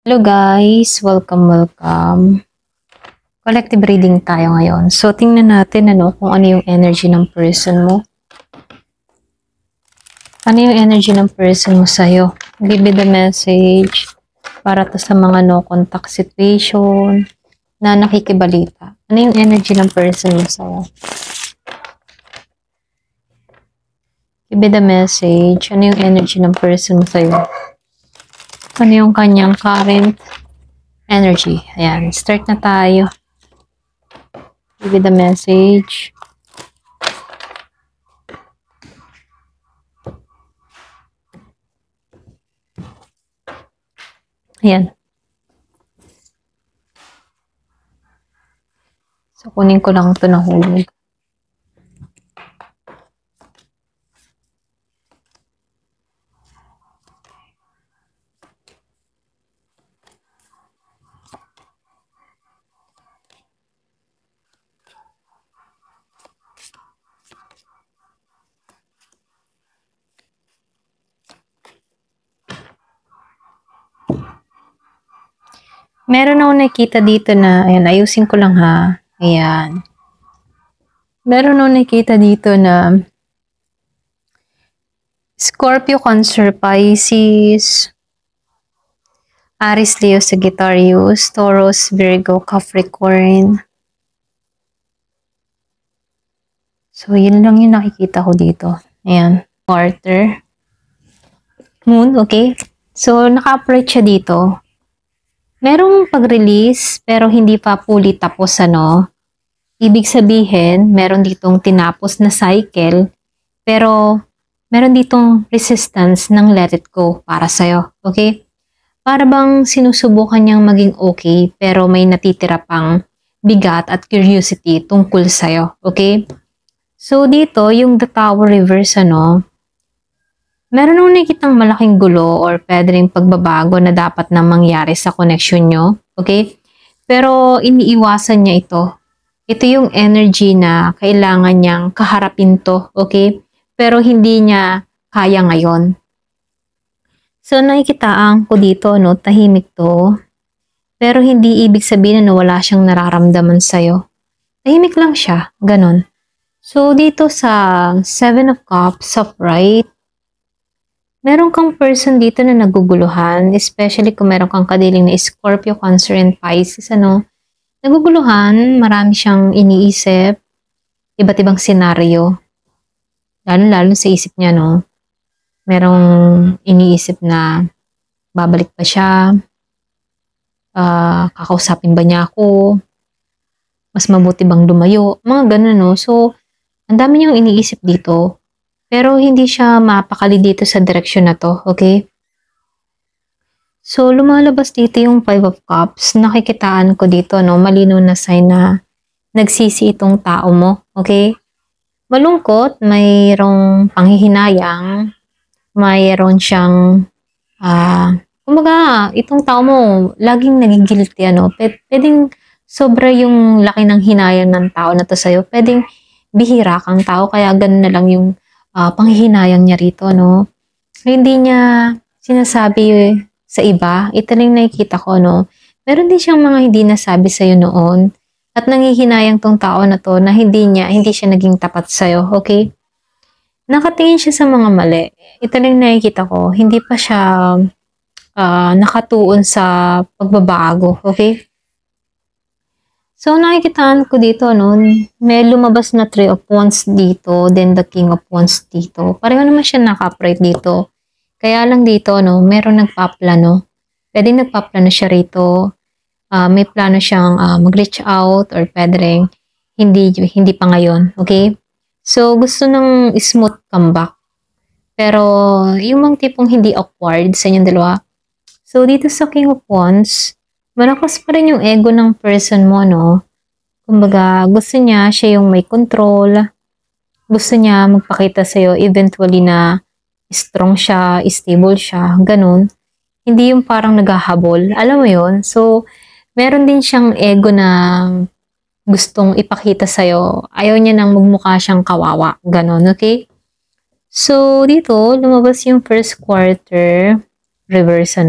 Hello guys, welcome. Collective reading tayo ngayon. So tingnan natin kung ano yung energy ng person mo. Ano yung energy ng person mo sa'yo? Give me the message para to sa mga no contact situation na nakikibalita. Ano yung energy ng person mo sa'yo? Give me the message. Ano yung energy ng person mo sa'yo? Ano yung kanyang current energy? Ayan, start na tayo. Give me the message. Ayan. So, kunin ko lang ito na hulog. Meron akong nakita dito na, ayan, ayusin ko lang ha. Ayan. Meron akong nakita dito na Scorpio, Cancer, Pisces, Aries, Leo, Sagittarius, Taurus, Virgo, Capricorn. So, yun lang yung nakikita ko dito. Ayan. Quarter. Moon, okay? So, naka-operate siya dito. Merong pag-release, pero hindi pa fully tapos, Ibig sabihin, meron ditong tinapos na cycle, pero meron ditong resistance ng let it go para sa'yo, okay? Para bang sinusubukan niyang maging okay, pero may natitira pang bigat at curiosity tungkol sa'yo, okay? So, dito, yung the tower reverse, meron nung nakikitang malaking gulo or pwede rin pagbabago na dapat na mangyari sa connection nyo. Okay? Pero iniiwasan niya ito. Ito yung energy na kailangan niyang kaharapin to. Okay? Pero hindi niya kaya ngayon. So nakikitaan ko dito, tahimik to. Pero hindi ibig sabihin na wala siyang nararamdaman sa'yo. Tahimik lang siya. Ganon. So dito sa Seven of Cups, upright, meron kang person dito na naguguluhan, especially kung meron kang kadiling na Scorpio, Cancer, and Pisces, Naguguluhan, marami siyang iniisip, iba't ibang senaryo. Lalo sa isip niya, Merong iniisip na babalik pa siya, kakausapin ba niya ako, mas mabuti bang lumayo, mga ganun, So, ang dami niyang iniisip dito. Pero hindi siya mapakali dito sa direksyon na to, okay? So, lumalabas dito yung Five of Cups. Nakikitaan ko dito, malinaw na sign na nagsisi itong tao mo, okay? Malungkot, mayroong panghihinayang, mayroon siyang, kumbaga, itong tao mo, laging nagigilty, Pwedeng sobra yung laki ng hinayang ng tao na to sa'yo. Pwedeng bihira kang tao, kaya ganun na lang yung panghihinayang niya rito, Hindi niya sinasabi sa iba. Ito lang nakikita ko, Meron din siyang mga hindi nasabi sa'yo noon. At nanghihinayang tong tao na to na hindi siya naging tapat sa'yo, okay? Nakatingin siya sa mga mali. Ito lang nakikita ko. Hindi pa siya nakatuon sa pagbabago, okay? So, nakikitaan ko dito, may lumabas na Three of Wands dito, then the King of Wands dito. Pareho naman siya naka-upright dito. Kaya lang dito, meron nagpaplano. Pwede nagpaplano siya rito. May plano siyang mag-reach out or pwede rin hindi pa ngayon, okay? So, gusto ng smooth comeback. Pero, yung mga tipong hindi awkward sa inyong dalawa. So, dito sa King of Wands, malakas pa rin yung ego ng person mo, Kumbaga, gusto niya siya yung may control. Gusto niya magpakita sa'yo eventually na strong siya, stable siya, ganun. Hindi yung parang naghahabol. Alam mo yon. So, meron din siyang ego na gustong ipakita sa'yo. Ayaw niya nang magmukha siyang kawawa. Ganun, okay? So, dito, lumabas yung first quarter reverse,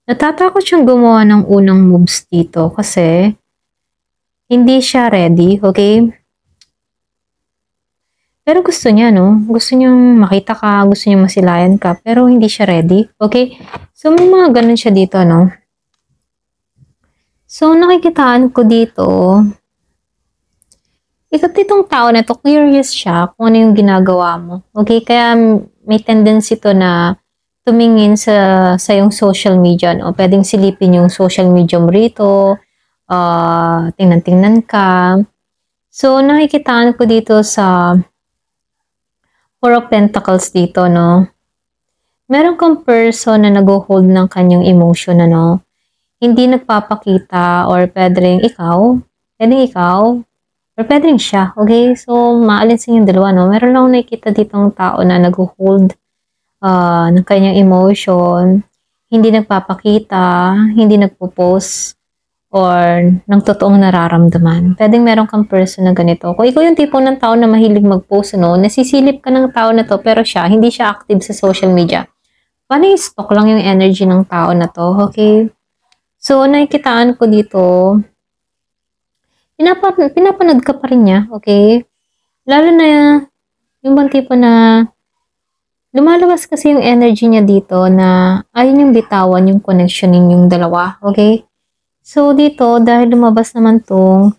Natatakot siyang gumawa ng unang moves dito kasi hindi siya ready, okay? Pero gusto niya, no? Gusto niyang makita ka, gusto niyang masilayan ka, pero hindi siya ready, okay? So, may mga ganun siya dito, no? So, nakikitaan ko dito, ikaw itong tao na to, curious siya kung ano yung ginagawa mo. Okay? Kaya may tendency to na tumingin sa yung social media, no? Pwedeng silipin yung social media mo rito, tingnan-tingnan ka. So, nakikitaan ko dito sa Four of Pentacles dito, no? Meron kang person na nag-hold ng kanyang emotion, ano? Hindi nagpapakita or pwedeng ikaw, or pwedeng siya, okay? So, maalinsin yung dalawa, no? Meron lang nakikita ditong tao na nag-hold ng kanyang emotion, hindi nagpapakita, hindi nagpo-post, or ng totoong nararamdaman. Pwedeng meron kang person na ganito. Kung ikaw yung tipo ng tao na mahilig mag-post, no? Nasisilip ka ng tao na to, pero hindi siya active sa social media. Paano i-stock lang yung energy ng tao na to, okay? So, nakikitaan ko dito, pinapanood ka pa rin niya, okay? Lalo na yung bang tipo na lumalabas kasi yung energy niya dito na ayun yung bitawan yung connection ninyong dalawa, okay? So, dito, dahil lumabas naman tong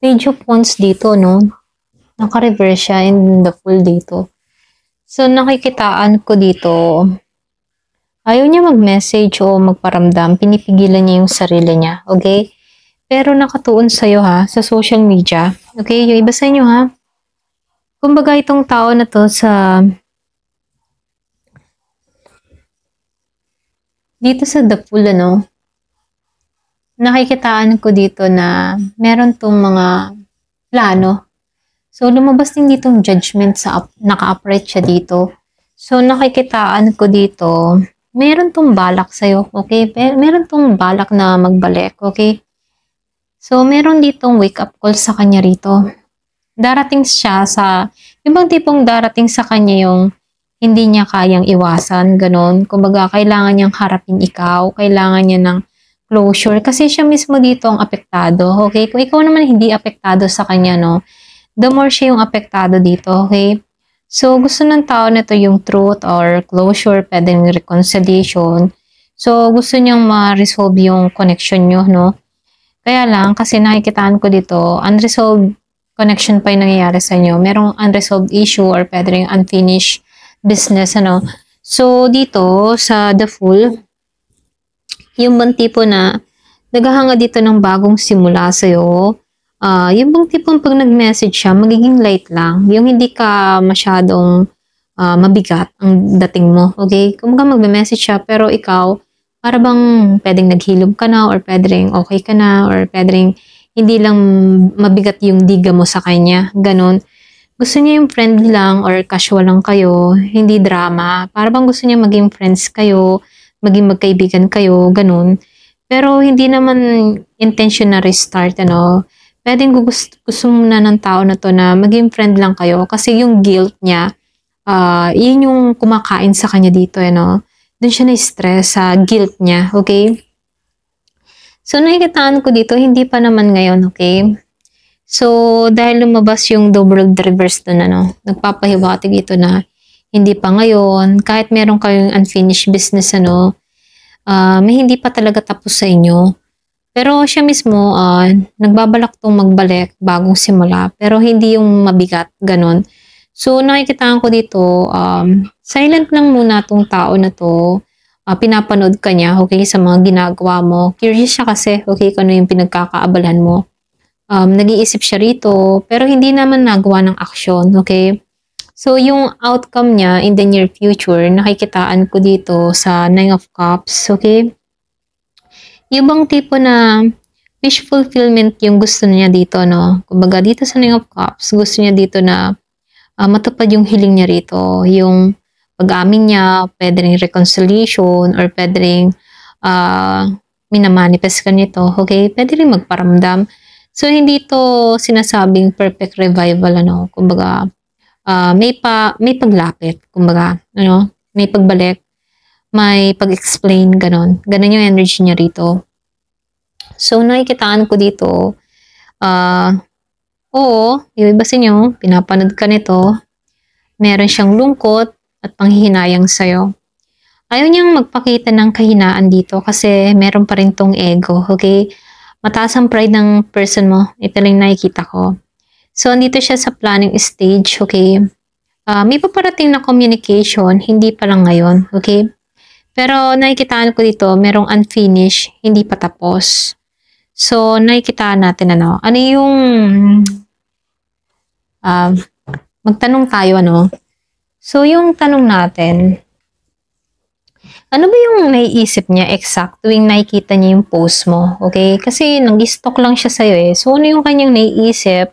Page of Wands dito, no? Naka-reverse siya in the full dito. So, nakikitaan ko dito, ayaw niya mag-message o magparamdam, pinipigilan niya yung sarili niya, okay? Pero nakatuon sa'yo ha, sa social media, okay? Yung iba sa inyo ha, kumbaga itong tao na to dito sa The Fool, ano, nakikitaan ko dito na meron tong mga plano. So, lumabas din ditong judgment naka-upright siya dito. So, nakikitaan ko dito, meron tong balak sa'yo, okay? Meron tong balak na magbalik, okay? So, meron ditong wake-up call sa kanya rito. Darating siya yung bang tipong darating sa kanya yung hindi niya kayang iwasan, ganun. Kumbaga, kailangan niyang harapin ikaw, kailangan niya ng closure, kasi siya mismo dito ang apektado, okay? Kung ikaw naman hindi apektado sa kanya, no? The more siya yung apektado dito, okay? So, gusto ng tao na to yung truth or closure, pwedeng reconciliation. So, gusto niyang ma-resolve yung connection nyo, no? Kaya lang, kasi nakikitaan ko dito, unresolved connection pa yung nangyayari sa inyo. Merong unresolved issue or pwedeng unfinished business, ano. So, dito, sa The Fool, yung bang tipo na naghahanga dito ng bagong simula sa'yo, yung bang tipong pag nag-message siya, magiging light lang. Yung hindi ka masyadong mabigat ang dating mo, okay? Kung mag-message siya, pero ikaw, para bang pwedeng naghilom ka na, or pwedeng okay ka na, or pwedeng hindi lang mabigat yung diga mo sa kanya, ganun. Gusto niya yung friendly lang or casual lang kayo, hindi drama. Para bang gusto niya maging friends kayo, maging magkaibigan kayo, ganun. Pero hindi naman intention na restart, ano. Pwedeng gusto muna ng tao na to na maging friend lang kayo kasi yung guilt niya, yun yung kumakain sa kanya dito, ano. Doon siya na-stress sa guilt niya, okay? So, nakikitaan ko dito, hindi pa naman ngayon, okay? So, dahil lumabas yung double reverse doon, ano, nagpapahiwatig ito na hindi pa ngayon, kahit meron kayong unfinished business, ano, may hindi pa talaga tapos sa inyo. Pero siya mismo, nagbabalak tong magbalik, bagong simula, pero hindi yung mabigat, ganun. So, nakikitaan ko dito, silent lang muna tong tao na to, pinapanood ka niya, okay, sa mga ginagawa mo. Curious siya kasi, okay, kung ano yung pinagkakaabalan mo. Nag-iisip siya rito, pero hindi naman nagawa ng aksyon, okay? So, yung outcome niya in the near future, nakikitaan ko dito sa Nine of Cups, okay? Yung bang tipo na wish fulfillment yung gusto niya dito, no? Kumbaga, dito sa Nine of Cups, gusto niya dito na matupad yung hiling niya rito, yung pag-amin niya, pwede rin reconciliation, or pwede rin minamanifest ka nito, okay? Pwede rin magparamdam. So, hindi to sinasabing perfect revival, ano, kumbaga, may paglapit, kumbaga, ano, may pagbalik, may pag-explain, ganon. Ganon yung energy niya rito. So, nakikitaan ko dito, oo, yung iba sa inyo, pinapanood ka nito, meron siyang lungkot at panghihinayang sa'yo. Ayaw niyang magpakita ng kahinaan dito kasi meron pa rin tong ego, okay? Mataas ang pride ng person mo. Ito lang nakikita ko. So, andito siya sa planning stage, okay? May paparating na communication, hindi pa lang ngayon, okay? Pero nakikitaan ko dito, merong unfinished, hindi pa tapos. So, nakikitaan natin ano yung magtanong tayo, ano? So, yung tanong natin, ano ba yung naiisip niya exact tuwing nakikita niya yung post mo? Okay? Kasi nag-stalk lang siya sa'yo eh. So, ano yung kanyang naiisip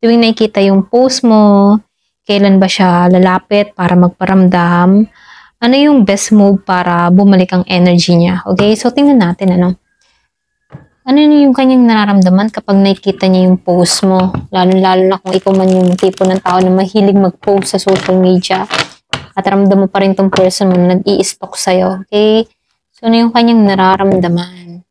tuwing nakikita yung post mo? Kailan ba siya lalapit para magparamdam? Ano yung best move para bumalik ang energy niya? Okay? So, tingnan natin, ano? Ano yung kanyang nararamdaman kapag nakikita niya yung post mo? Lalo-lalo na kung ikaw man yung tipo ng tao na mahilig mag-post sa social media. At ramdam mo pa rin tong person mo na nag-i-stalk sa'yo. Okay? So, ano yung kanyang nararamdaman?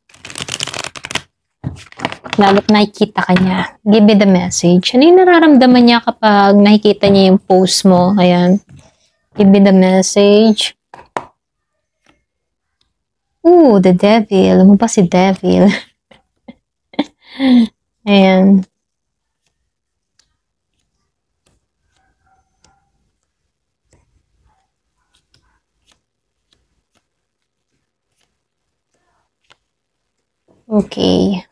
Lalo't nakikita ka niya. Give me the message. Ano yung nararamdaman niya kapag nakikita niya yung post mo? Ayan. Give me the message. Ooh, the devil. Ano ba si devil? Ayan. Okay.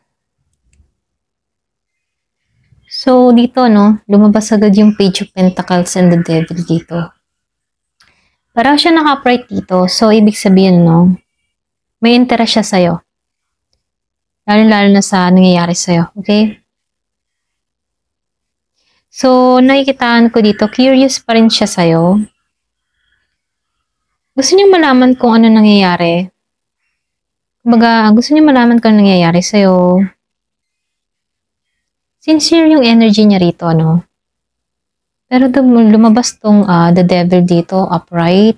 So, dito, no, lumabas agad yung Page of Pentacles and the Devil dito. Parang siya naka-upright dito. So, ibig sabihin, no, may interest siya sa'yo. Lalo-lalo na sa nangyayari sa'yo. Okay? So, nakikitaan ko dito, curious pa rin siya sa'yo. Gusto niya malaman kung ano nangyayari. Kumbaga, gusto niya malaman kung ano nangyayari sa'yo. Sincere yung energy niya rito, no? Pero lumabas tong the devil dito, upright.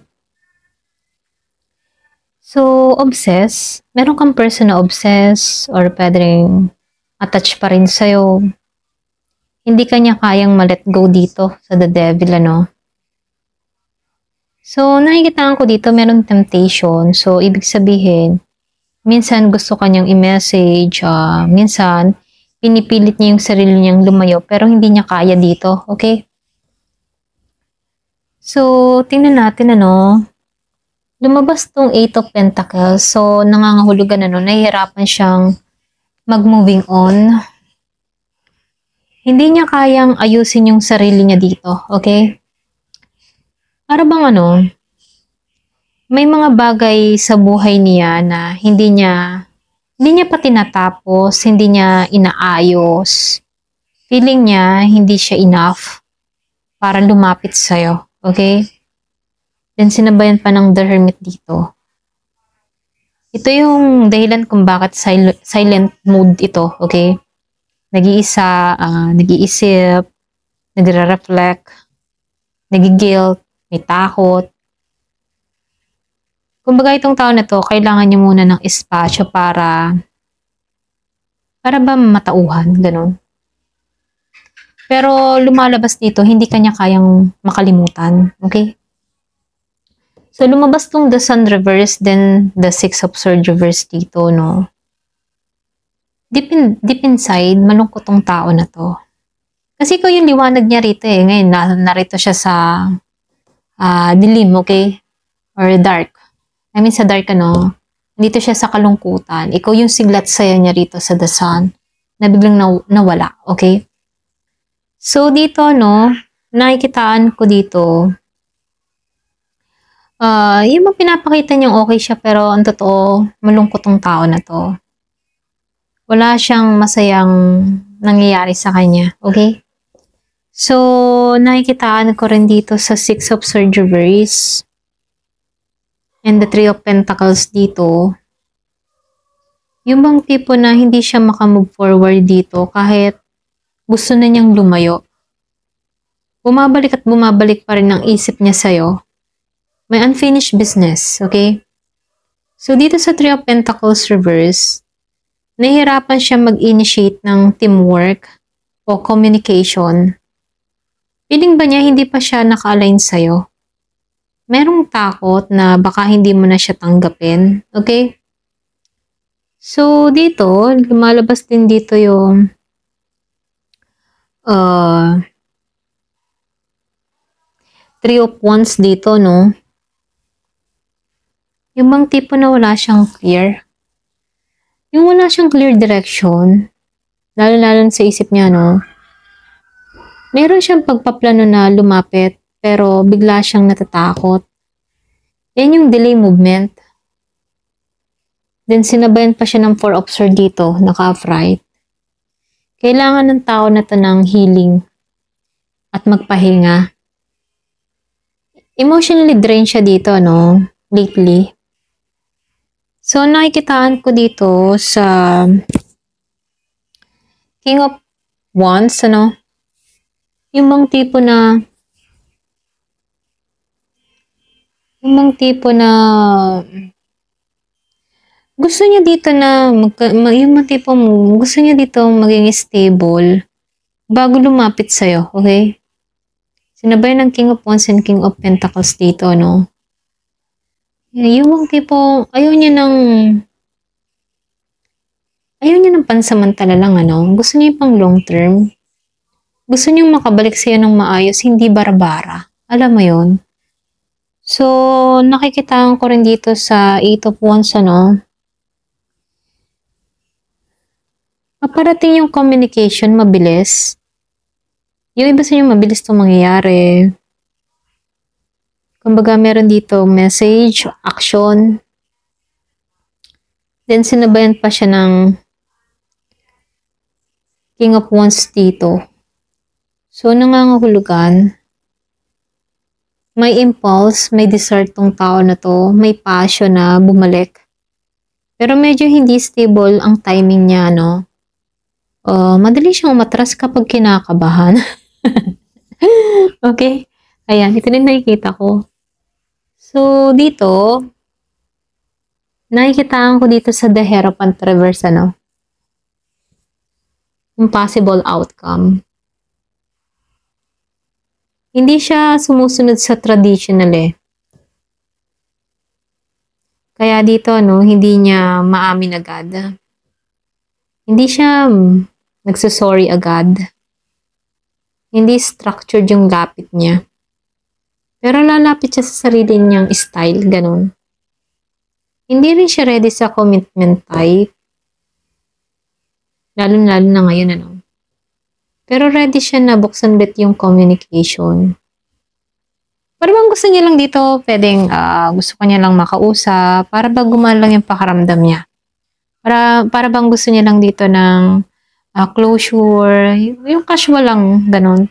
So, obsess. Meron kang person na obsess or pwedeng attach pa rin sa'yo. Hindi kanya kayang ma-let go dito sa the devil, ano? So, nakikitaan ko dito, meron temptation. So, ibig sabihin, minsan gusto kanyang i-message, minsan pinipilit niya yung sarili niyang lumayo pero hindi niya kaya dito, okay? So, tingnan natin, ano? Lumabas tong 8 of Pentacles. So, nangangahulugan, ano, nahihirapan siyang mag-moving on. Hindi niya kayang ayusin yung sarili niya dito, okay? Para bang, ano, may mga bagay sa buhay niya na hindi niya pa tinatapos, hindi niya inaayos. Feeling niya hindi siya enough para lumapit sa'yo, okay? Then sinabayan pa ng The Hermit dito. Ito yung dahilan kung bakit silent mode ito, okay? Nag-iisa, nag-iisip, nagre-reflect, nag-guilt, may takot. Kumbaga itong tao na to, kailangan niya muna ng espasyo para ba matauhan, ganun. Pero lumalabas dito, hindi kanya kayang makalimutan, okay? So, lumabas tong the Sun reverse, then the Six of Swords reverse dito, no? Deep inside, malungkot tong tao na to. Kasi ikaw yung liwanag niya rito eh. Ngayon, narito siya sa dilim, okay? Or dark. I mean, sa dark, ano? Dito siya sa kalungkutan. Ikaw yung siglat saya niya rito sa the Sun na biglang nawala, okay? So, dito, no? Nakikitaan ko dito, yung mga pinapakita niyang okay siya pero ang totoo, malungkot ang tao na to. Wala siyang masayang nangyayari sa kanya. Okay? So, nakikitaan ko rin dito sa Six of Swords reverse and the Three of Pentacles dito. Yung bang tipo na hindi siya makamove forward dito kahit gusto na niyang lumayo. bumabalik at bumabalik pa rin ang isip niya sa'yo. May unfinished business, okay? So, dito sa Three of Pentacles reverse, nahihirapan siya mag-initiate ng teamwork o communication. Feeling ba niya hindi pa siya naka-align sa'yo? Merong takot na baka hindi mo na siya tanggapin, okay? So, dito, lumalabas din dito yung Three of Wands dito, no? Yung bang tipo na wala siyang clear. Yung wala siyang clear direction, lalo-lalo sa isip niya, no? Meron siyang pagpaplano na lumapit, pero bigla siyang natatakot. Yan yung delay movement. Then, sinabayan pa siya ng Four of Swords dito, naka-upright. Kailangan ng tao na to ng healing at magpahinga. Emotionally drained siya dito, no? Lately. So, nakikitaan ko dito sa King of Wands, ano? Yung bang tipo na gusto niya dito na yung mga tipo gusto niya dito maging stable bago lumapit sa'yo, okay? Sinabay ng King of Wands and King of Pentacles dito, no? Yung mga tipo, ayaw niya ng pansamantala lang, ano? Gusto niya pang long term. Gusto niya makabalik sa'yo ng maayos, hindi bara-bara. Alam mo yun? So, nakikita ko rin dito sa Eight of Wands, ano? Maparating yung communication, mabilis. Yung iba sa inyo, mabilis itong mangyayari. Kumbaga, meron dito message, action. Then, sinabayan pa siya ng King of Wands dito. So, nangangahulugan. May impulse, may desire tong tao na to. May passion na bumalik. Pero medyo hindi stable ang timing niya, no? Madali siyang umatras kapag kinakabahan. Okay? Ayan, ito din nakikita ko. So, dito, nakikitaan ko dito sa The Hierophant reverse, ano? Impossible outcome. Hindi siya sumusunod sa traditional, eh. Kaya dito, no, hindi niya maamin agad. Hindi siya nagsasorry agad. Hindi structured yung lapit niya. Pero lalapit siya sa sarili niyang style, ganun. Hindi rin siya ready sa commitment type. Lalo-lalo na ngayon, ano. Pero ready siya na buksan ulit yung communication. Para bang gusto niya lang dito, pwedeng gusto ko niya lang makausap, para ba gumalang yung pakaramdam niya. Para bang gusto niya lang dito ng closure, yung casual lang, ganun.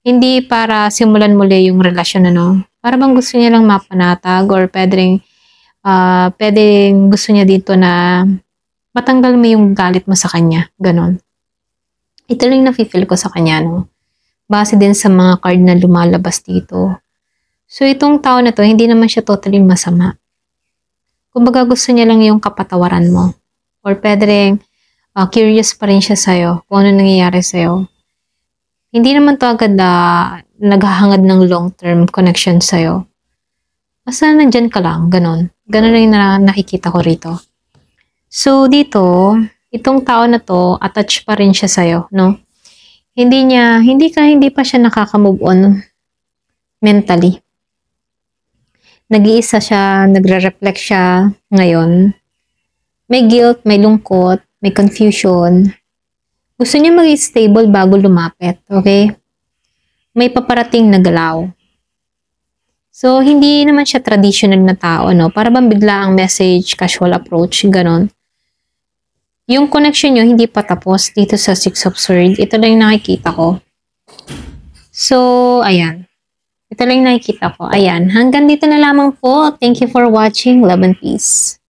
Hindi para simulan muli yung relasyon, ano. Para bang gusto niya lang mapanatag or pwedeng gusto niya dito na matanggal mo yung galit mo sa kanya, ganun. Ito lang nafe-feel ko sa kanya, no. Base din sa mga card na lumalabas dito. So, itong tao na to, hindi naman siya totally masama. Kumbaga gusto niya lang yung kapatawaran mo. Or pwedeng curious pa rin siya sa'yo kung ano nangyayari sa'yo. Hindi naman to agad naghahangad ng long-term connection sa'yo. Basta nandyan ka lang, ganon. Ganon lang yung nakikita ko rito. So, dito, itong tao na to, attached pa rin siya sa'yo, no? Hindi pa siya nakaka-move on mentally. Nag-iisa siya, nagre-reflect siya ngayon. May guilt, may lungkot, may confusion. Gusto niya maging stable bago lumapit, okay? May paparating na galaw. So, hindi naman siya traditional na tao, no? Para bang bigla ang message, casual approach, ganon. Yung connection nyo, hindi pa tapos dito sa Six of Swords. Ito lang yung nakikita ko. So, ayan. Ito lang yung nakikita ko. Ayan. Hanggang dito na lamang po. Thank you for watching. Love and peace.